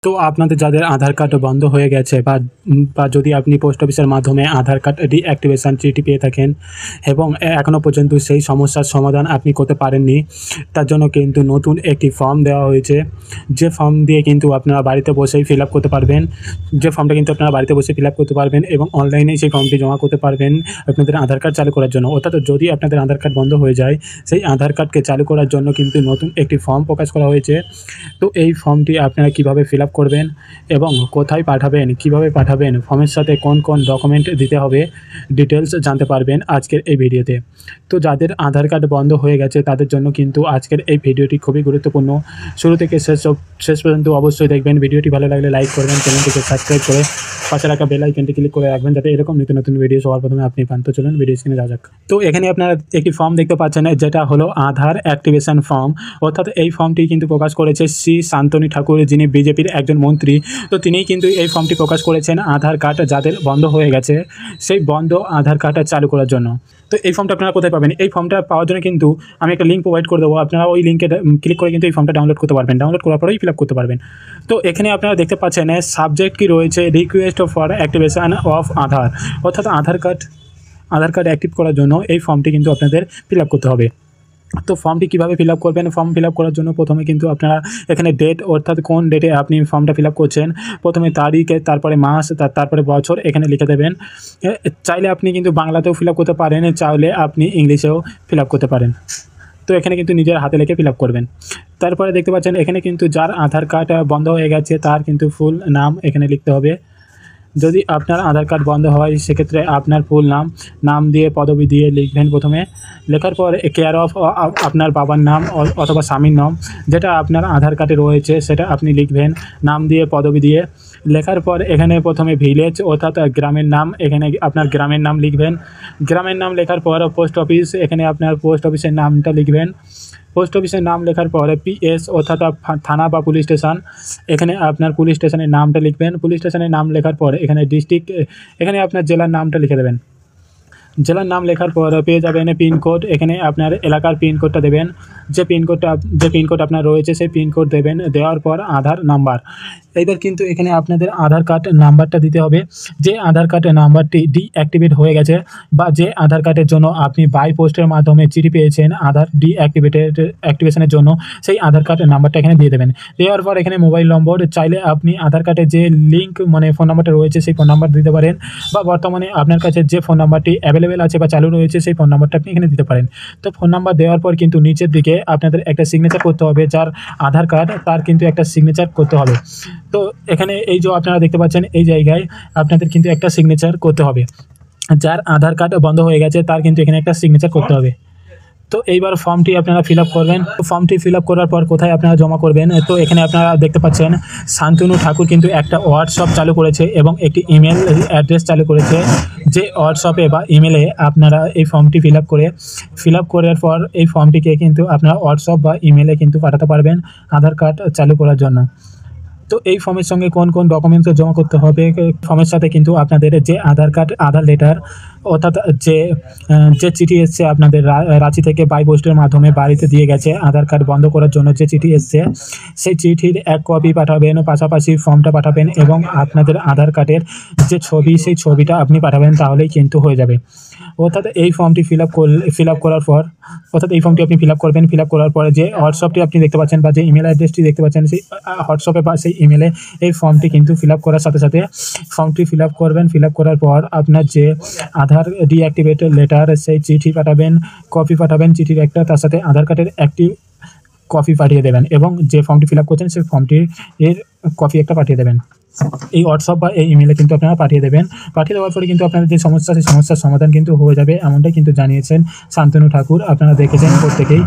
তো আপনাদের যাদের আধার কার্ড বন্ধ হয়ে গেছে বা যদি আপনি পোস্ট অফিসের মাধ্যমে আধার কার্ড ডিঅ্যাক্টিভেশন চিঠি পেয়ে থাকেন এবং এখনও পর্যন্ত সেই সমস্যার সমাধান আপনি করতে পারেননি, তার জন্য কিন্তু নতুন একটি ফর্ম দেওয়া হয়েছে। যে ফর্ম দিয়ে কিন্তু আপনারা বাড়িতে বসেই ফিল আপ করতে পারবেন, যে ফর্মটা কিন্তু আপনারা বাড়িতে বসে ফিল আপ করতে পারবেন এবং অনলাইনেই সেই ফর্মটি জমা করতে পারবেন আপনাদের আধার কার্ড চালু করার জন্য। অর্থাৎ যদি আপনাদের আধার কার্ড বন্ধ হয়ে যায়, সেই আধার কার্ডকে চালু করার জন্য কিন্তু নতুন একটি ফর্ম প্রকাশ করা হয়েছে। তো এই ফর্মটি আপনারা কীভাবে ফিল আপ করবেন এবং কোথায় পাঠাবেন, কিভাবে পাঠাবেন, ফর্মের সাথে কোন কোন ডকুমেন্ট দিতে হবে, ডিটেলস জানতে পারবেন আজকের এই ভিডিওতে। তো যাদের আধার কার্ড বন্ধ হয়ে গেছে তাদের জন্য কিন্তু আজকের এই ভিডিওটি খুবই গুরুত্বপূর্ণ। শুরু থেকে শেষ পর্যন্ত অবশ্যই দেখবেন। ভিডিওটি ভালো লাগলে লাইক করবেন, চ্যানেলটিকে সাবস্ক্রাইব করে পাশে রাখা বেল আইকনটি ক্লিক করে রাখবেন যাতে এরকম নিত্য নতুন ভিডিও সবার প্রথমে আপনি পান। তো চলুন ভিডিও স্ক্রিনে যাওয়া যাক। তো এখানে আপনারা একটি ফর্ম দেখতে পাচ্ছেন, যেটা হলো আধার অ্যাক্টিভেশন ফর্ম। অর্থাৎ এই ফর্মটি কিন্তু প্রকাশ করেছে শ্রী শান্তনু ঠাকুর, যিনি বিজেপির একজন মন্ত্রী। তো তিনিই কিন্তু এই ফর্মটি প্রকাশ করেছেন আধার কার্ড যাদের বন্ধ হয়ে গেছে সেই বন্ধ আধার কার্ড চালু করার জন্য। তো এই ফর্মটা আপনারা কোথায় পাবেন? এই ফর্মটা পাওয়ার জন্য কিন্তু আমি একটা লিঙ্ক প্রোভাইড করে দেবো, আপনারা ওই লিঙ্কে ক্লিক করে কিন্তু এই ফর্মটা ডাউনলোড করতে পারবেন। ডাউনলোড করার পরেই ফিল আপ করতে পারবেন। তো এখানে আপনারা দেখতে পাচ্ছেন সাবজেক্ট কি রয়েছে, রিকোয়েস্ট ফর অ্যাক্টিভেশন অফ আধার। অর্থাৎ আধার কার্ড অ্যাক্টিভ করার জন্য এই ফর্মটি কিন্তু আপনাদের ফিল আপ করতে হবে। তো ফর্মটি কীভাবে ফিল আপ করবেন? ফর্ম ফিল আপ করার জন্য প্রথমে কিন্তু আপনারা এখানে ডেট, অর্থাৎ কোন ডেটে আপনি ফর্মটা ফিল আপ করছেন, প্রথমে তারিখ, তারপরে মাস, তারপরে বছর এখানে লিখে দেবেন। চাইলে আপনি কিন্তু বাংলাতেও ফিল আপ করতে পারেন, চাইলে আপনি ইংলিশেও ফিল আপ করতে পারেন। তো এখানে কিন্তু নিজের হাতে লিখে ফিল আপ করবেন। তারপরে দেখতে পাচ্ছেন এখানে কিন্তু যার আধার কার্ড বন্ধ হয়ে গেছে তার কিন্তু ফুল নাম এখানে লিখতে হবে। যদি আপনার আধার কার্ড বন্ধ হয় সেক্ষেত্রে আপনার ফুল নাম দিয়ে পদবি দিয়ে লিখবেন। প্রথমে লেখার পর কেয়ার অফ আপনার বাবার নাম অথবা স্বামীর নাম যেটা আপনার আধার কার্ডে রয়েছে সেটা আপনি লিখবেন, নাম দিয়ে পদবি দিয়ে। লেখার পর এখানে প্রথমে ভিলেজ অর্থাৎ গ্রামের নাম, এখানে আপনার গ্রামের নাম লিখবেন। গ্রামের নাম লেখার পর পোস্ট অফিস, এখানে আপনার পোস্ট অফিসের নামটা লিখবেন। পোস্ট অফিসের নাম লেখার পরে পিএস অর্থাৎ থানা বা পুলিশ স্টেশন, এখানে আপনার পুলিশ স্টেশনের নামটা লিখবেন। পুলিশ স্টেশনের নাম লেখার পরে এখানে ডিস্ট্রিক্ট, এখানে আপনার জেলার নামটা লিখে দেবেন। জেলার নাম লেখার পর পেয়ে যাবেন পিনকোড, এখানে আপনার এলাকার পিনকোডটা দেবেন। যে পিনকোড আপনার রয়েছে সেই পিনকোড দেবেন। দেওয়ার পর আধার নাম্বার, এইবার কিন্তু এখানে আপনাদের আধার কার্ড নাম্বারটা দিতে হবে। যে আধার কার্ডের নাম্বারটি ডিঅ্যাক্টিভেট হয়ে গেছে বা যে আধার কার্ডের জন্য আপনি বাই পোস্টের মাধ্যমে চিঠি পেয়েছেন আধার অ্যাক্টিভেশনের জন্য, সেই আধার কার্ডের নাম্বারটা এখানে দিয়ে দেবেন। দেওয়ার পর এখানে মোবাইল নম্বর, চাইলে আপনি আধার কার্ডের যে লিঙ্ক মানে ফোন নাম্বারটা রয়েছে সেই ফোন নাম্বার দিতে পারেন, বা বর্তমানে আপনার কাছে যে ফোন নাম্বারটি অ্যাভেলেবেল আছে বা চালু রয়েছে সেই ফোন নাম্বারটা আপনি এখানে দিতে পারেন। তো ফোন নাম্বার দেওয়ার পর কিন্তু নিচের দিকে আপনাদের একটা সিগনেচার করতে হবে। যার আধার কার্ড তার কিন্তু একটা সিগনেচার করতে হবে। তো এখানে এই যে আপনারা দেখতে পাচ্ছেন এই জায়গায় আপনাদের কিন্তু একটা সিগনেচার করতে হবে। যার আধার কার্ড বন্ধ হয়ে গেছে তার কিন্তু এখানে একটা সিগনেচার করতে হবে। তো এইবার ফর্মটি আপনারা ফিল আপ করবেন। ফর্মটি ফিল আপ করার পর কোথায় আপনারা জমা করবেন? তো এখানে আপনারা দেখতে পাচ্ছেন শান্তনু ঠাকুর কিন্তু একটা হোয়াটসঅ্যাপ চালু করেছে এবং একটি ইমেল অ্যাড্রেস চালু করেছে। যে হোয়াটসঅ্যাপে বা ইমেলে আপনারা এই ফর্মটি ফিল আপ করার পর এই ফর্মটিকে কিন্তু আপনারা হোয়াটসঅ্যাপ বা ইমেলে কিন্তু পাঠাতে পারবেন আধার কার্ড চালু করার জন্য। তো এই ফর্মের সঙ্গে কোন কোন ডকুমেন্টস জমা করতে হবে? ফর্মের সাথে কিন্তু আপনাদের যে আধার কার্ড, আধার লেটার, অর্থাৎ যে চিঠি এসছে আপনাদের রাঁচি থেকে বাই পোস্টের মাধ্যমে বাড়িতে দিয়ে গেছে আধার কার্ড বন্ধ করার জন্য যে চিঠি এসছে, সেই চিঠির এক কপি পাঠাবেন, পাশাপাশি ফর্মটা পাঠাবেন এবং আপনাদের আধার কার্ডের যে ছবি সেই ছবিটা আপনি পাঠাবেন, তাহলেই কিন্তু হয়ে যাবে। অর্থাৎ এই ফর্মটি ফিল আপ করার পর এই ফর্মটি আপনি ফিল আপ করবেন। ফিল আপ করার পরে যে হোয়াটসঅ্যাপটি আপনি দেখতে পাচ্ছেন বা যে ইমেল অ্যাড্রেসটি দেখতে পাচ্ছেন, সেই হোয়াটসঅ্যাপে বা সেই ইমেলে এই ফর্মটি কিন্তু ফিল আপ করার সাথে সাথে ফর্মটি ফিল আপ করবেন। ফিল আপ করার পর আপনার যে আধার ডিঅ্যাক্টিভেট লেটার সেই চিঠি পাঠাবেন, কপি পাঠাবেন চিঠির একটা, তার সাথে আধার কার্ডের একটি কপি পাঠিয়ে দেবেন এবং যে ফর্মটি ফিল আপ করছেন সেই ফর্মটির কপি একটা পাঠিয়ে দেবেন। এই হোয়াটসঅ্যাপ বা এই ইমেলে কিন্তু আপনারা পাঠিয়ে দেবেন। পাঠিয়ে দেওয়ার পরে কিন্তু আপনাদের যে সমস্যা সেই সমস্যার সমাধান কিন্তু হয়ে যাবে, এমনটাই কিন্তু জানিয়েছেন শান্তনু ঠাকুর। আপনারা দেখেছেন প্রত্যেকেই।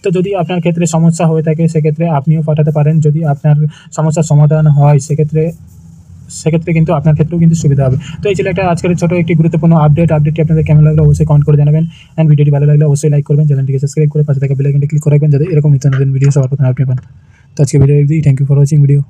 তো যদি আপনার ক্ষেত্রে সমস্যা হয়ে থাকে সেক্ষেত্রে আপনিও পাঠাতে পারেন। যদি আপনার সমস্যার সমাধান হয় সেক্ষেত্রে কিন্তু আপনার ক্ষেত্রেও কিন্তু সুবিধা হবে। তো এই ছিল একটা আজকের ছোটো একটি গুরুত্বপূর্ণ আপডেটটি আপনাদের কেমন লাগলো অবশ্যই কমেন্ট করে জানাবেন। অ্যান্ড ভিডিওটি ভালো লাগলে অবশ্যই লাইক করবেন, চ্যানেলটিকে সাবস্ক্রাইব করে পাশে থাকা বেল আইকনটি ক্লিক করে রাখবেন যাতে এরকম নিত্য নতুন ভিডিও সবার প্রথমে আপনি পান। তো আজকে video thank you for watching video.